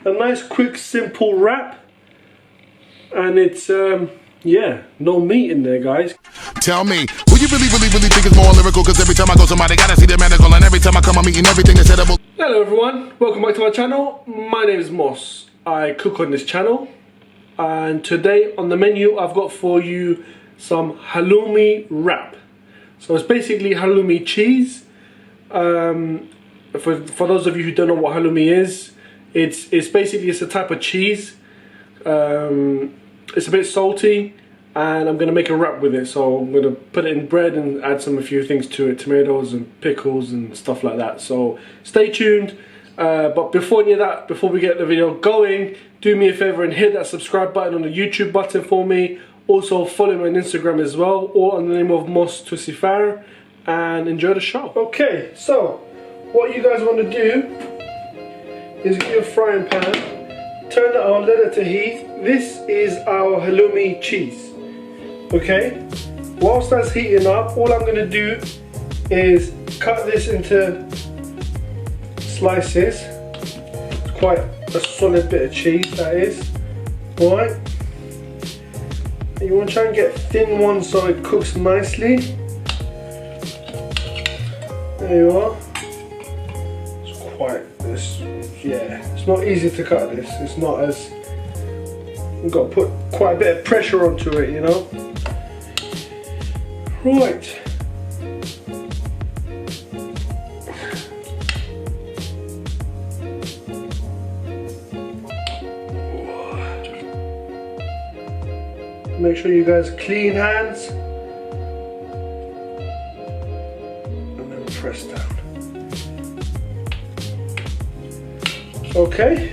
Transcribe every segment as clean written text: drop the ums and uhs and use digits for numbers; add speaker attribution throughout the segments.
Speaker 1: a nice quick simple wrap, and it's yeah, no meat in there, guys.
Speaker 2: Tell me, will you really think it's more lyrical? Cause every time I go somebody gotta see the medical, and every time I come I'm eating everything is edible.
Speaker 1: Hello everyone, welcome back to my channel. My name is Moss. I cook on this channel, and today on the menu I've got for you some halloumi wrap. So it's basically halloumi cheese. For those of you who don't know what halloumi is, it's basically a type of cheese. It's a bit salty, and I'm going to make a wrap with it. So I'm going to put it in bread and add a few things to it, tomatoes and pickles and stuff like that. So stay tuned. But before any of that, before we get the video going, do me a favor and hit that subscribe button on the YouTube button for me. Also follow me on Instagram as well, all under the name of MosToosifar, and enjoy the show. Okay, so what you guys want to do is get your frying pan, turn it on, let it to heat. This is our halloumi cheese. Okay, whilst that's heating up, all I'm going to do is cut this into slices. It's quite a solid bit of cheese, that is. Alright, you want to try and get thin ones so it cooks nicely. There you are. Yeah, it's not easy to cut this. It's not as, you've got to put quite a bit of pressure onto it, you know. Right. Make sure you guys clean hands and then press down. Okay,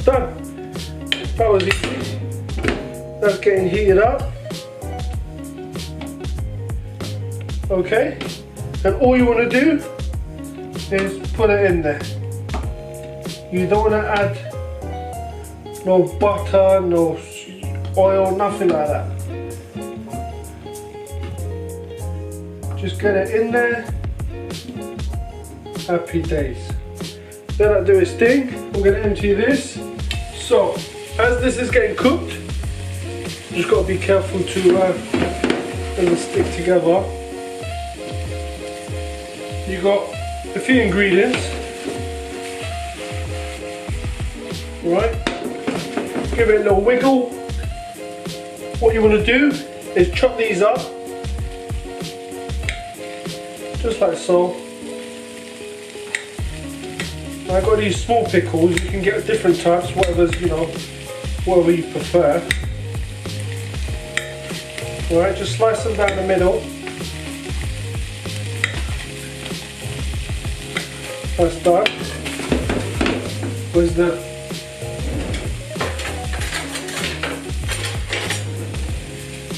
Speaker 1: done. That was easy. That's getting heated up. Okay, and all you want to do is put it in there. You don't want to add no butter, no oil, nothing like that. Just get it in there. Happy days. Let that do its thing. I'm going to empty this. So, as this is getting cooked, you just got to be careful to doesn't stick together. You got a few ingredients. Right? Give it a little wiggle. What you want to do is chop these up, just like so. I've got these small pickles. You can get different types, whatever's, you know, whatever you prefer. Alright, just slice them down the middle. That's done. Where's that?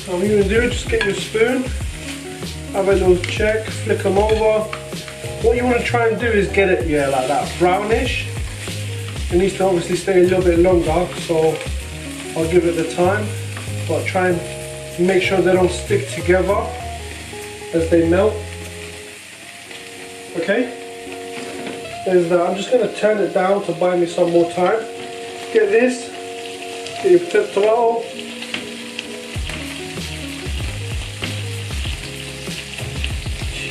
Speaker 1: What you're going to do is just get your spoon, have a little check, flick them over. What you want to try and do is get it, yeah, like that, brownish. It needs to obviously stay a little bit longer, so I'll give it the time. But try and make sure they don't stick together as they melt. Okay? There's that. I'm just going to turn it down to buy me some more time. Get this, get your tomato.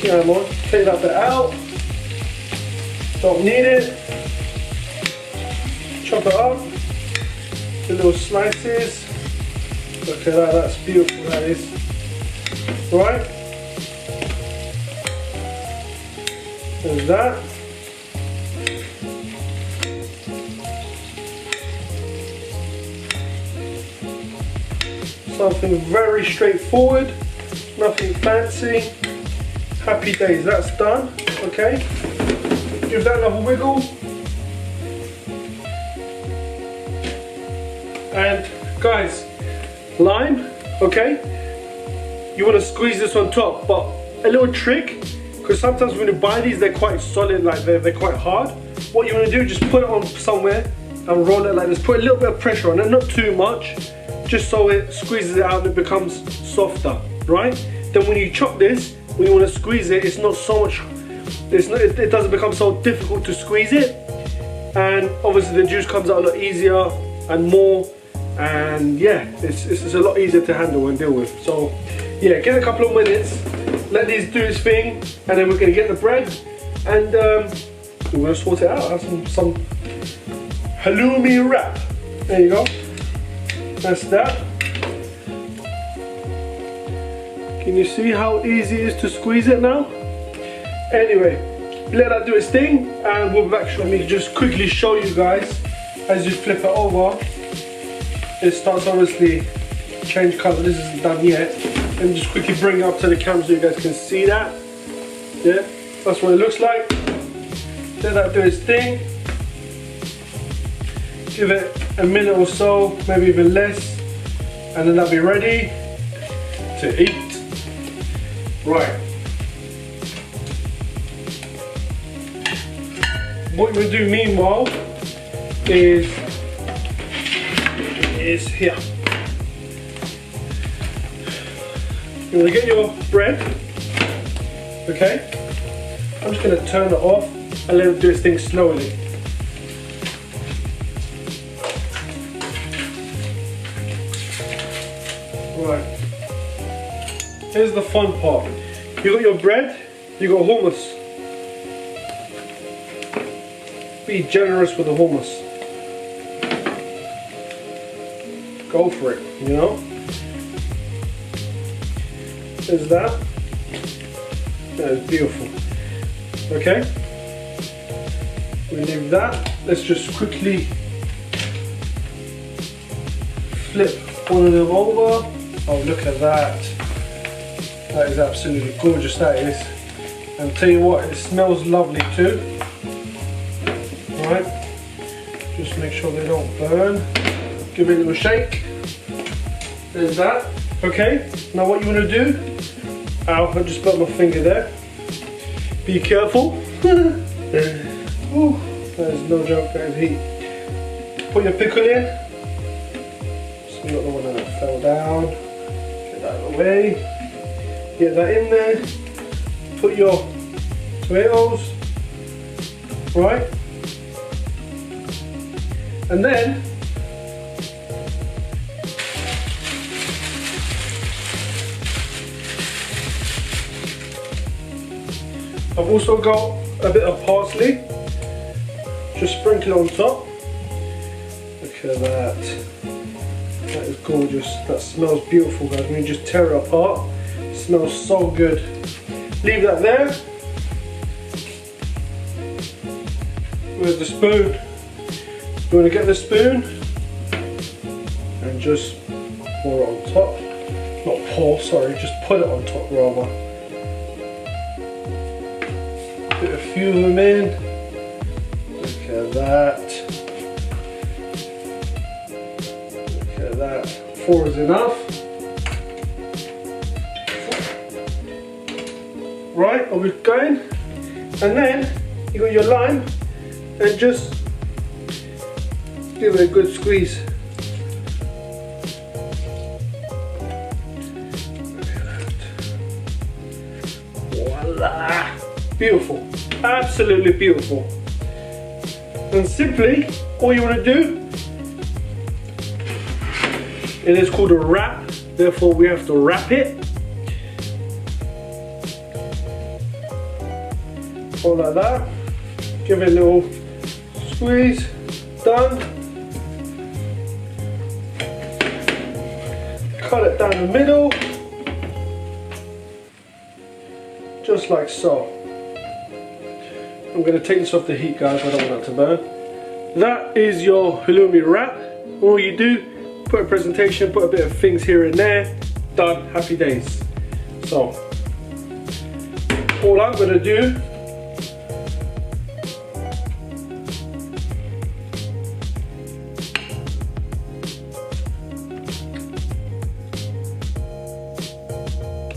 Speaker 1: Yeah, man. Take that bit out. Don't need it. Chop it up. The little slices. Look at that. That's beautiful. That is. Right. There's that. Something very straightforward. Nothing fancy. Happy days, that's done. Okay, give that another wiggle, and guys, lime. Okay, you want to squeeze this on top, but a little trick, because sometimes when you buy these they're quite solid, like they're quite hard. What you want to do is just put it on somewhere and roll it like this. Put a little bit of pressure on it, not too much, just so it squeezes it out and it becomes softer, right? Then when you chop this, when you want to squeeze it, it's not so much, it doesn't become so difficult to squeeze it. and obviously the juice comes out a lot easier and more, and yeah, it's a lot easier to handle and deal with. So yeah, give it a couple of minutes, let these do its thing, and then we're going to get the bread and we're going to sort it out. Have some halloumi wrap. There you go. That's that. Can you see how easy it is to squeeze it now? Anyway, let that do its thing, and we'll be back shortly. Let me just quickly show you guys. As you flip it over, it starts obviously change colour. This isn't done yet. Let me just quickly bring it up to the camera so you guys can see that. Yeah, that's what it looks like. Let that do its thing. Give it a minute or so, maybe even less, and then that'll be ready to eat. Right. What we'll do meanwhile is here. You're gonna get your bread, okay? I'm just gonna turn it off and let it do its thing slowly. Right. Here's the fun part. You got your bread, you got hummus. Be generous with the hummus. Go for it, you know? There's that. That is beautiful. Okay? We leave that. Let's just quickly flip one of them over. Oh, look at that. That is absolutely gorgeous, that is. And tell you what, it smells lovely too. Alright, just make sure they don't burn. Give it a little shake. There's that. Okay, now what you want to do, ow, I just burnt my finger there. Be careful. Ooh, that is no joke, that is heat. Put your pickle in. So you got the one that fell down. Get that out of the way. Get that in there. Put your tomatoes. Right. And then I've also got a bit of parsley. Just sprinkle it on top. Look at that. That is gorgeous. That smells beautiful, guys. When you just tear it apart, it smells so good. Leave that there. Where's the spoon? You want to get the spoon and just pour it on top. Not pour, sorry, just put it on top rather. Put a few of them in. Look at that. Look at that. 4 is enough. Right, are we going? And then you got your lime and just give it a good squeeze. Voila! Beautiful. Absolutely beautiful. And simply, all you want to do, it is called a wrap, therefore we have to wrap it. All like that. Give it a little squeeze. Done. Cut it down the middle, just like so. I'm going to take this off the heat, guys, I don't want that to burn. That is your halloumi wrap. All you do, put a presentation, put a bit of things here and there, done, happy days. So, all I'm going to do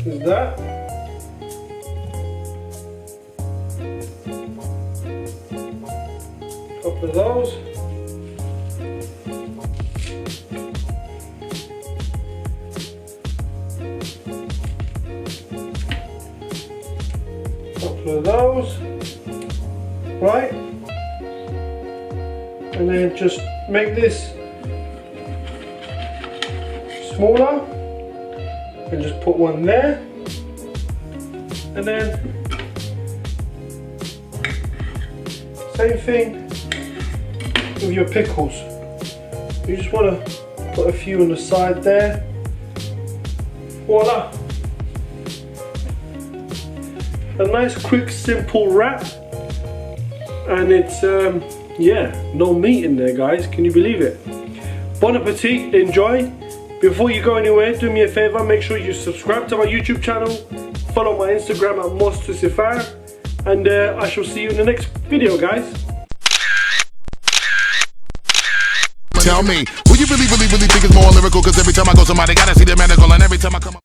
Speaker 1: is that. Couple of those. Couple of those. Right. and then just make this smaller and just put one there, and then same thing with your pickles. You just want to put a few on the side there. Voila! A nice quick simple wrap, and it's yeah, no meat in there, guys. Can you believe it? Bon appetit, enjoy. Before you go anywhere, do me a favor, make sure you subscribe to my YouTube channel, follow my Instagram at MosToosifar, and I shall see you in the next video, guys.
Speaker 2: Tell me, will you really think it's more lyrical? Cause every time I go somebody gotta see the medical, and every time I come